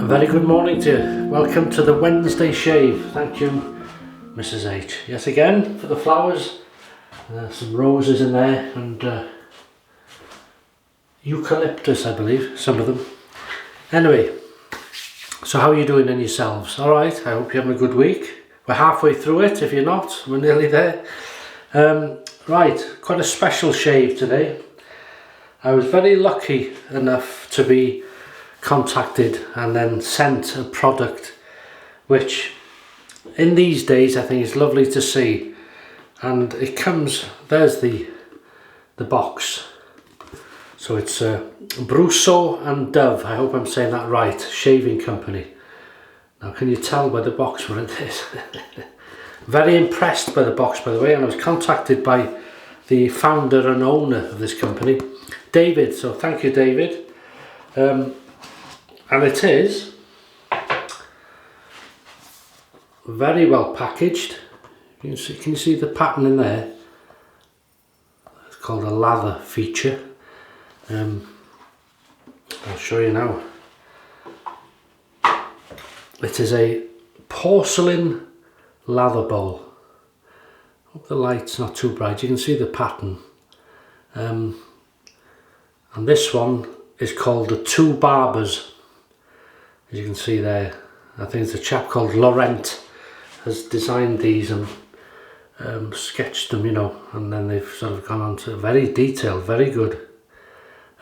very good morning to you. Welcome to the Wednesday shave. Thank you, Mrs. H. Yes, again for the flowers. Some roses in there and eucalyptus, I believe, some of them. Anyway, so how are you doing in yourselves? All right, I hope you're having a good week. We're halfway through it. If you're not, we're nearly there. Right, quite a special shave today. I was very lucky enough to be contacted and then sent a product which in these days I think is lovely to see, and it comes, there's the box. So it's Brousseau Dov, I hope I'm saying that right, shaving company. Now can you tell by the box what it is? Very impressed by the box, by the way, and I was contacted by the founder and owner of this company, David, so thank you, David. And it is very well packaged. Can you see the pattern in there? It's called a lather feature. I'll show you now. It is a porcelain lather bowl. Hope the light's not too bright. You can see the pattern. And this one is called the two Barbers. As you can see there, I think it's a chap called Laurent has designed these and sketched them, you know, and then they've sort of gone on to very detailed, very good.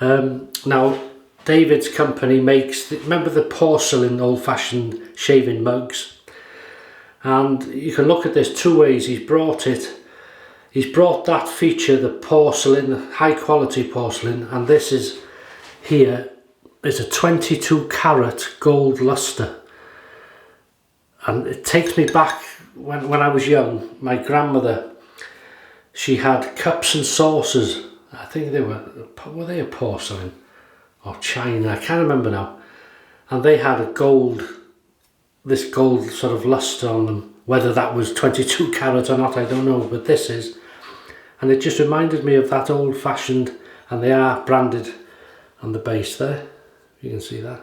Now David's company makes, remember the porcelain old-fashioned shaving mugs, and you can look at this two ways. He's brought that feature, the porcelain, high quality porcelain, and this is here is a 22 carat gold luster, and it takes me back when I was young. My grandmother, she had cups and saucers. I think they were they a porcelain or china, I can't remember now, and they had this gold sort of luster on them. Whether that was 22 carat or not, I don't know, but this is, and it just reminded me of that old-fashioned, and they are branded on the base there. You can see that.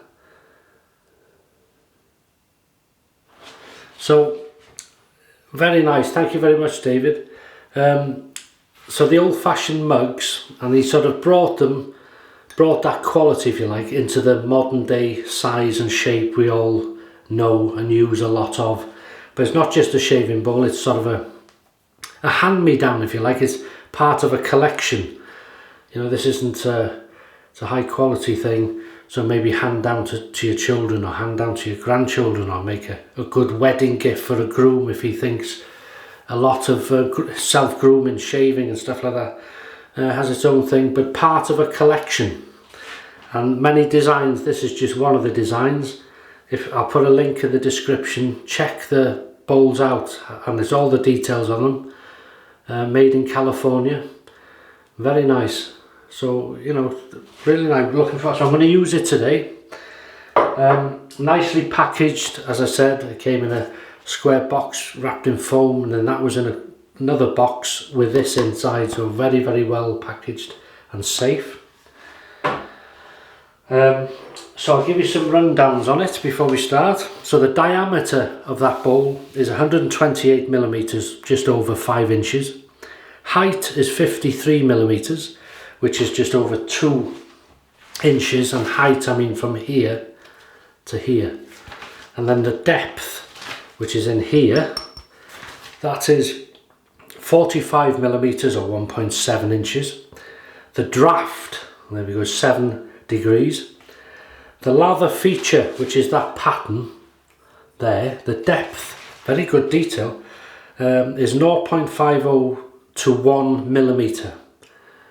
So very nice, thank you very much, David. So the old-fashioned mugs, and he sort of brought that quality, if you like, into the modern day size and shape we all know and use a lot of. But it's not just a shaving bowl, it's sort of a hand-me-down, if you like. It's part of a collection. You know, this isn't it's a high quality thing, so maybe hand down to your children or hand down to your grandchildren, or make a good wedding gift for a groom if he thinks a lot of self-grooming, shaving and stuff like that. Has its own thing, but part of a collection. And many designs, this is just one of the designs. I'll put a link in the description, check the bowls out, and there's all the details on them. Made in California, very nice. So, you know, really nice, looking for. So I'm going to use it today. Nicely packaged, as I said. It came in a square box wrapped in foam, and then that was in another box with this inside. So very, very well packaged and safe. So I'll give you some rundowns on it before we start. So the diameter of that bowl is 128 millimeters, just over 5 inches. Height is 53 millimeters, which is just over 2 inches, and height, I mean from here to here. And then the depth, which is in here, that is 45 millimeters or 1.7 inches. The draft, there we go, 7 degrees. The lather feature, which is that pattern there, the depth, very good detail, is 0.50 to 1 millimeter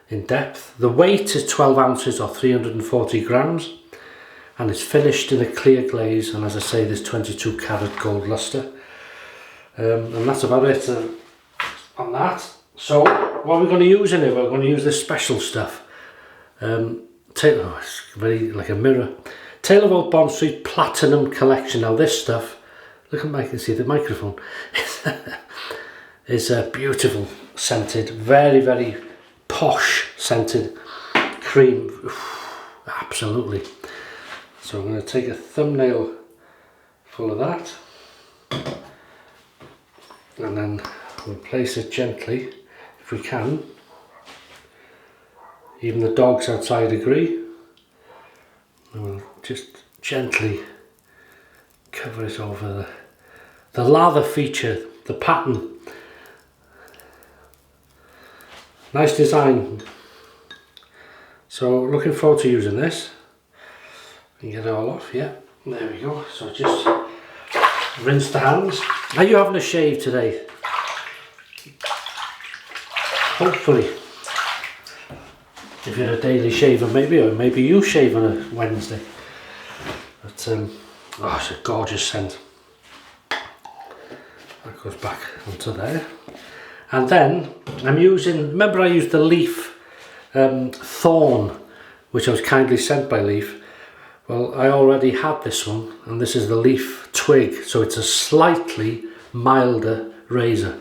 in depth. The weight is 12 ounces or 340 grams, and it's finished in a clear glaze, and as I say, there's 22 carat gold luster. And that's about it on that. So what are we going to use in it? We're going to use this special stuff. It's very like a mirror. Tale of Old Bond Street Platinum Collection. Now this stuff, look at Mike, you can see the microphone. It's a beautiful scented, very, very posh scented cream. Oof, absolutely. So I'm going to take a thumbnail full of that. And then we'll place it gently, if we can. Even the dogs outside agree. And we'll just gently cover it over the lather feature, the pattern. Nice design. So looking forward to using this. You get it all off, yeah. There we go. So just rinse the hands. Are you having a shave today? Hopefully. If you're a daily shaver maybe, or maybe you shave on a Wednesday. But oh, it's a gorgeous scent. That goes back onto there. And then I'm using, remember I used the leaf thorn, which I was kindly sent by Leaf. Well, I already had this one, and this is the leaf twig, so it's a slightly milder razor,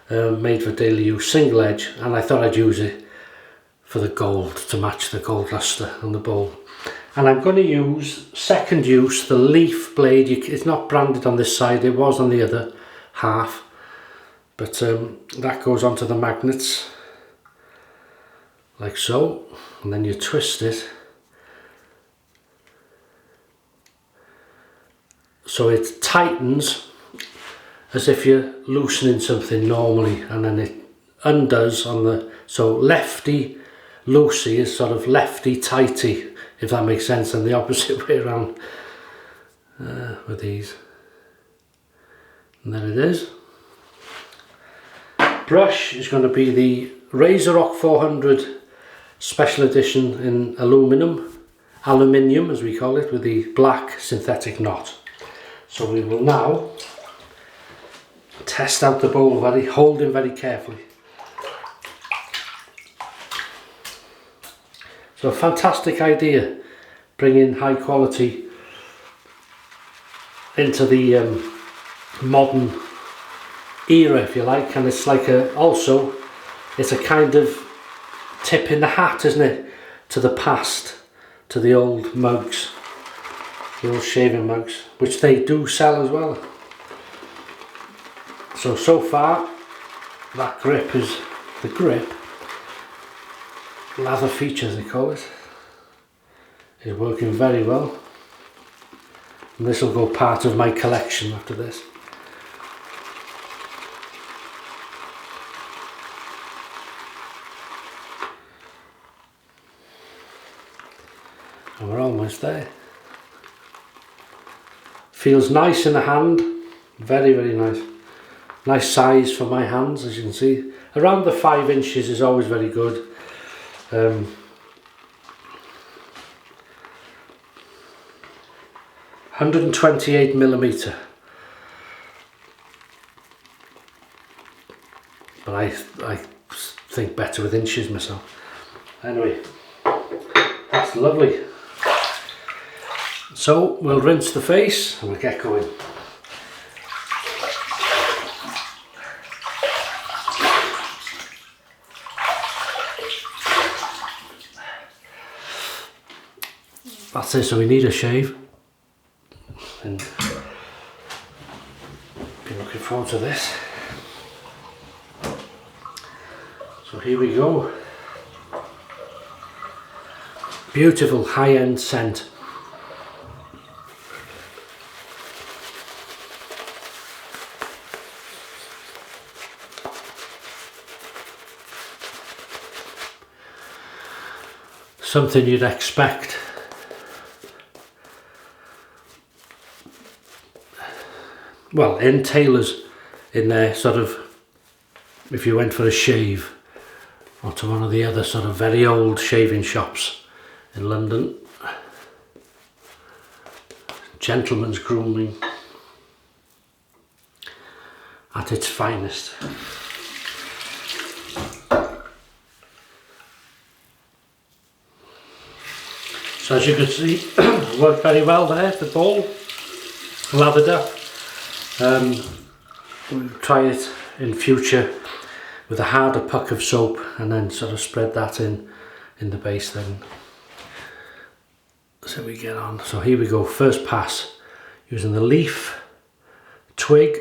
made for daily use, single edge, and I thought I'd use it for the gold, to match the gold luster on the bowl. And I'm going to use, second use, the leaf blade. It's not branded on this side, it was on the other half, but that goes onto the magnets, like so, and then you twist it. So it tightens as if you're loosening something normally, and then it undoes on the, so lefty loosey is sort of lefty tighty, if that makes sense, and the opposite way around with these. And there it is. Brush is going to be the Razorock 400 special edition in aluminium as we call it, with the black synthetic knot. So we will now test out the bowl, holding very carefully. So a fantastic idea, bringing high quality into the modern era, if you like, and it's like also it's a kind of tip in the hat, isn't it, to the past, to the old mugs. The old shaving mugs, which they do sell as well. So far, that grip is, the grip, lather feature they call it, is working very well. And this will go part of my collection after this. And we're almost there. Feels nice in the hand, very, very nice. Nice size for my hands, as you can see. Around the 5 inches is always very good. 128mm. But I think better with inches myself. Anyway, that's lovely. So we'll rinse the face and we'll get going. That's it, so we need a shave. And be looking forward to this. So here we go. Beautiful high-end scent. Something you'd expect. Well, in tailors, in there, sort of, if you went for a shave, or to one of the other sort of very old shaving shops in London. Gentleman's grooming at its finest. So as you can see, worked very well there, the bowl, lathered up. We'll try it in future with a harder puck of soap and then sort of spread that in the base then. So we get on. So here we go, first pass. using the leaf, twig,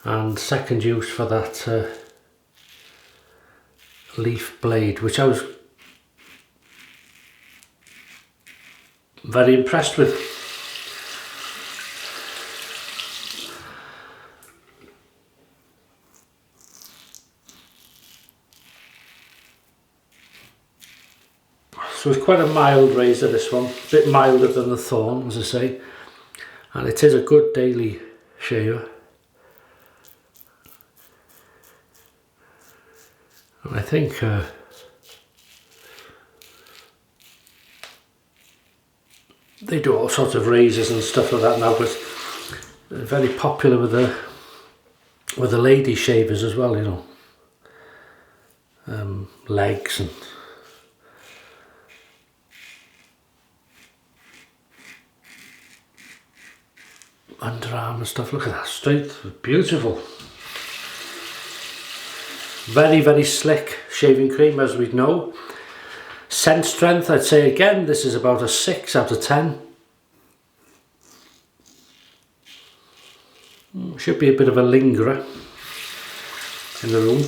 and second use for that leaf blade, which I was very impressed with. So it's quite a mild razor, this one, a bit milder than the Thorn, as I say, and it is a good daily shaver. And I think they do all sorts of razors and stuff like that now, but they're very popular with the lady shavers as well, you know, legs and underarm and stuff. Look at that, straight, beautiful. Very, very slick shaving cream, as we know. Scent strength, I'd say again, this is about a 6 out of 10. Should be a bit of a lingerer in the room.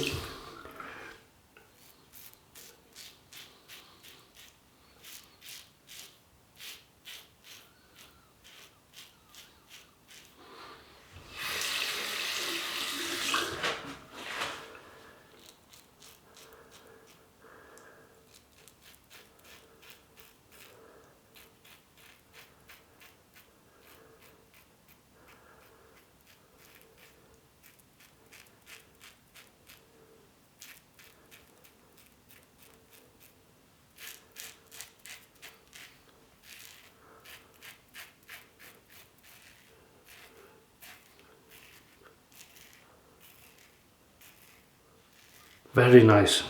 Very nice.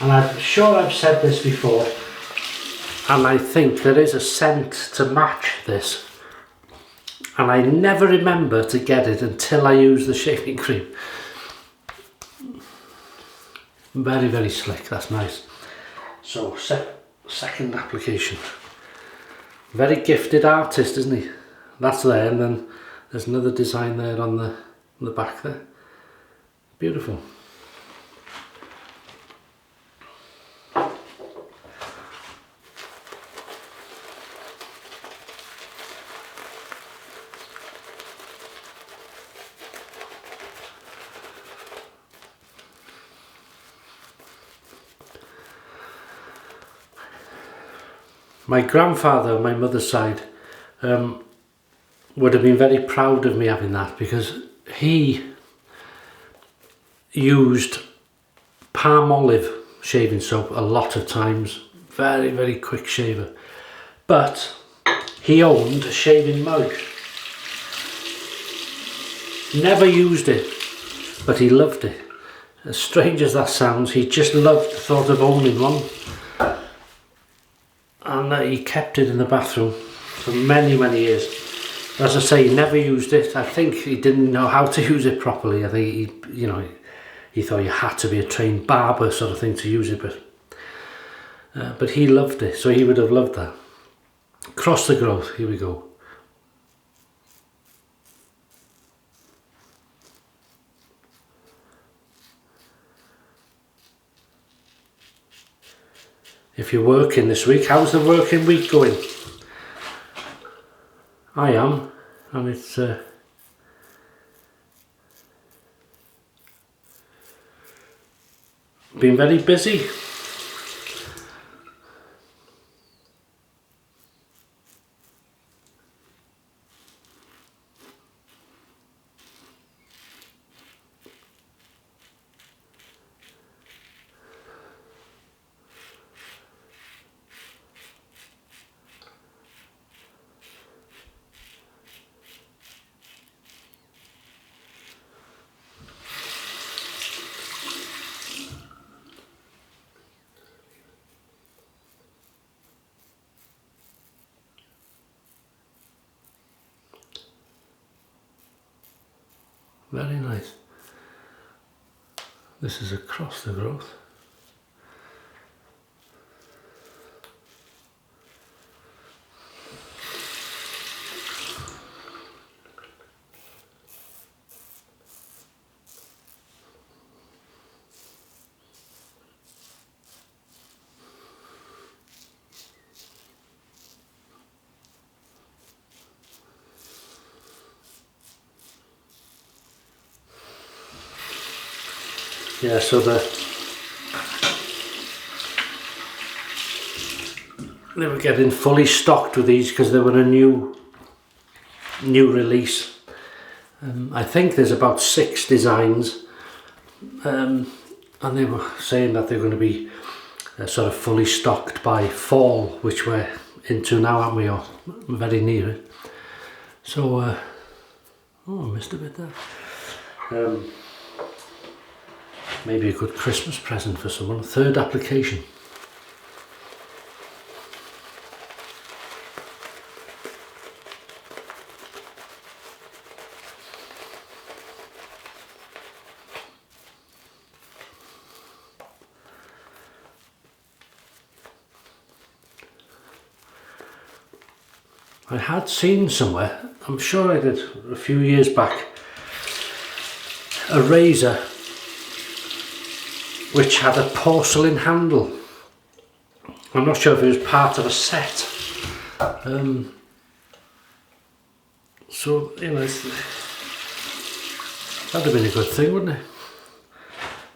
And I'm sure I've said this before, and I think there is a scent to match this, and I never remember to get it until I use the shaving cream. Very, very slick, that's nice. So second application. Very gifted artist, isn't he? That's there, and then there's another design there on the back there. Beautiful. My grandfather on my mother's side would have been very proud of me having that, because he used palm olive shaving soap a lot of times. Very, very quick shaver. But he owned a shaving mug. Never used it, but he loved it. As strange as that sounds, he just loved the thought of owning one. And he kept it in the bathroom for many, many years. As I say, he never used it. I think he didn't know how to use it properly. I think he thought you had to be a trained barber sort of thing to use it, but he loved it, so he would have loved that. Cross the growth, here we go. If you're working this week, how's the working week going? I am, and it's been very busy. Very nice. This is across the growth. Yeah, so they were getting fully stocked with these because they were a new release. I think there's about 6 designs, and they were saying that they're going to be sort of fully stocked by fall, which we're into now, aren't we, or very near it. So oh, I missed a bit there. Maybe a good Christmas present for someone. 3rd application. I had seen somewhere, I'm sure I did a few years back, a razor which had a porcelain handle. I'm not sure if it was part of a set. So, you know, that'd have been a good thing, wouldn't it?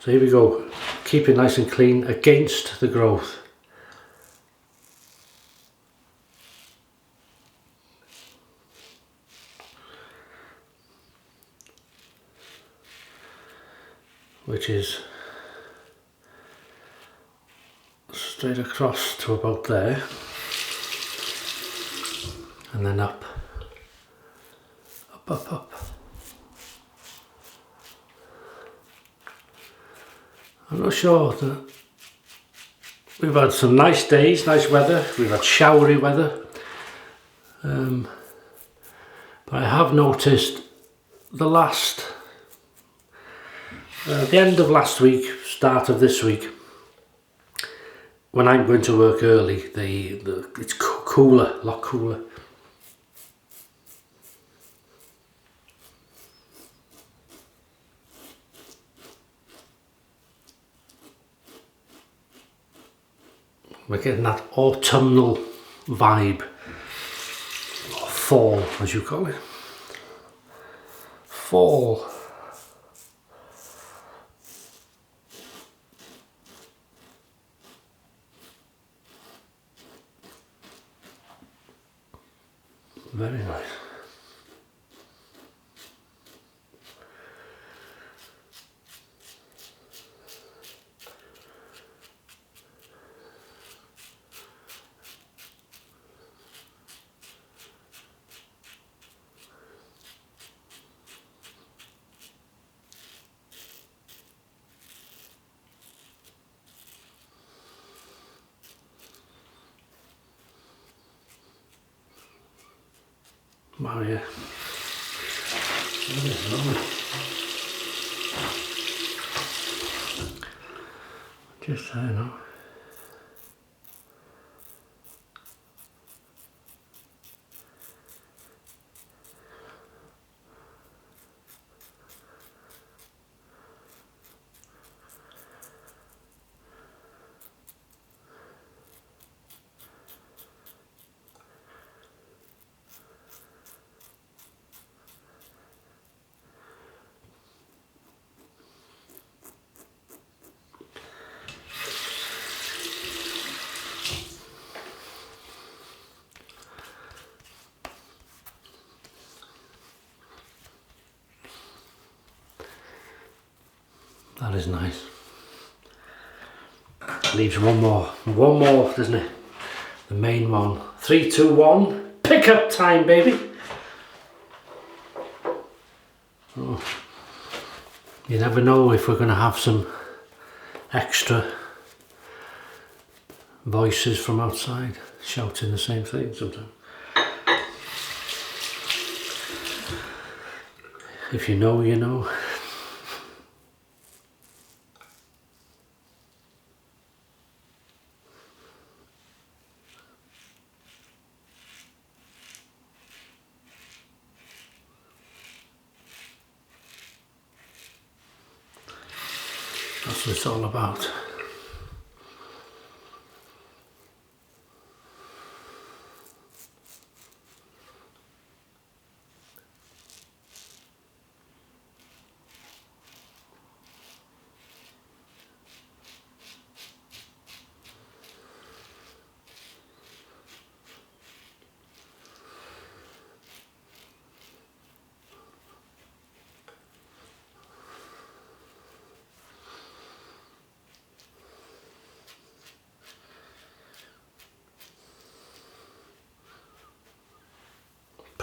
So here we go, keep it nice and clean against the growth. Which is straight across to about there, and then up, up, up, up. I'm not sure that we've had some nice days, nice weather, we've had showery weather, but I have noticed the last the end of last week, start of this week, when I'm going to work early, it's cooler, a lot cooler. We're getting that autumnal vibe, or fall as you call it. Fall. Very nice. Wow, yeah. That is lovely. Just so you know. That is nice. Leaves one more, doesn't it? The main one. 3, 2, 1. Pick up time, baby. Oh. You never know if we're going to have some extra voices from outside shouting the same thing sometimes. If you know, you know. That's what it's all about.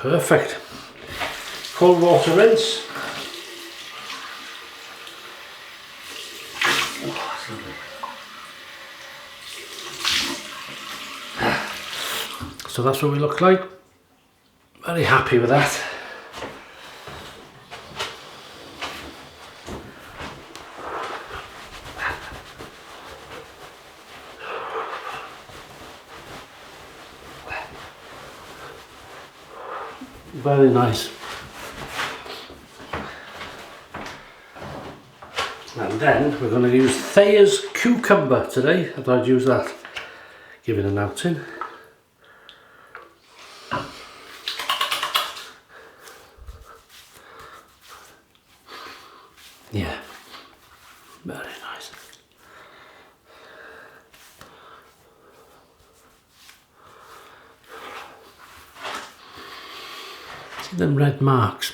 Perfect. Cold water rinse. So that's what we look like. Very happy with that. Very nice. And then we're going to use Thayer's cucumber today. I thought I'd use that. Give it an outing. Yeah, very nice. See them red marks?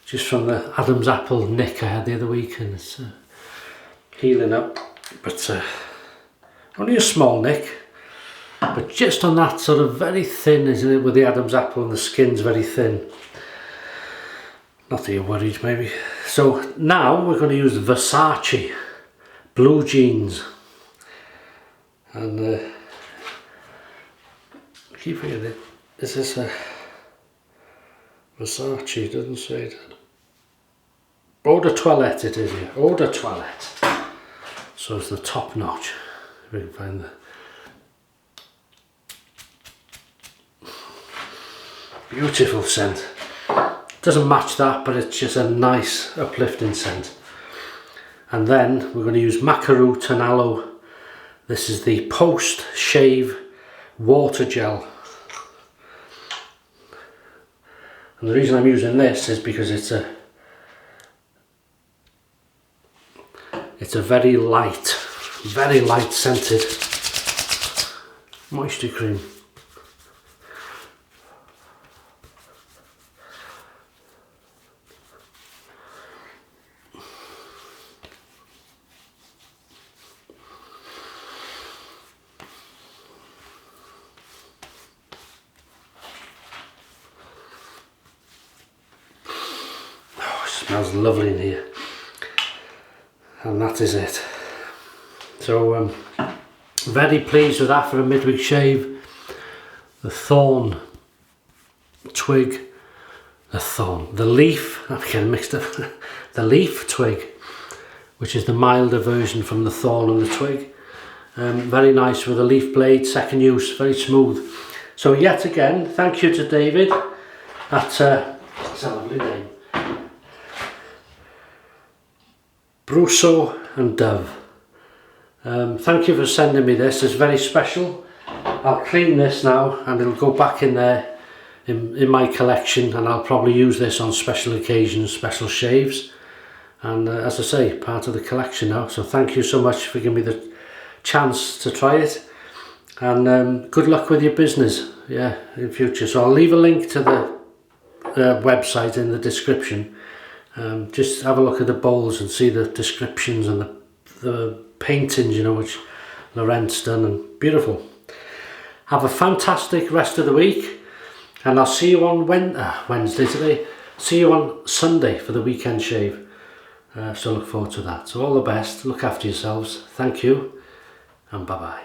Just from the Adam's apple nick I had the other week, and it's healing up, but only a small nick, but just on that sort of very thin, isn't it, with the Adam's apple, and the skin's very thin. Not that you're worried maybe. So now we're going to use Versace blue jeans, and I keep forgetting, is this a Versace? It doesn't say it. Eau de toilette it is here, Eau de toilette. So it's the top notch, if we can find the beautiful scent. Doesn't match that, but it's just a nice uplifting scent. And then we're going to use Maca root and aloe. This is the post shave water gel. And the reason I'm using this is because it's a very light scented moisture cream. Smells lovely in here, and that is it. So very pleased with that for a midweek shave. The thorn, twig, the leaf, I'm getting mixed up, the leaf twig, which is the milder version from the thorn and the twig. Very nice with a leaf blade, second use, very smooth. So yet again, thank you to David at, it's a lovely name, Brousseau Dov. Thank you for sending me this. It's very special. I'll clean this now and it'll go back in there in my collection, and I'll probably use this on special occasions, special shaves, and as I say, part of the collection now. So thank you so much for giving me the chance to try it, and good luck with your business, yeah, in future. So I'll leave a link to the website in the description. Just have a look at the bowls and see the descriptions and the paintings, you know, which Laurent's done, and beautiful. Have a fantastic rest of the week, and I'll see you on Wednesday today. See you on Sunday for the weekend shave. So look forward to that. So all the best, look after yourselves, thank you, and bye bye.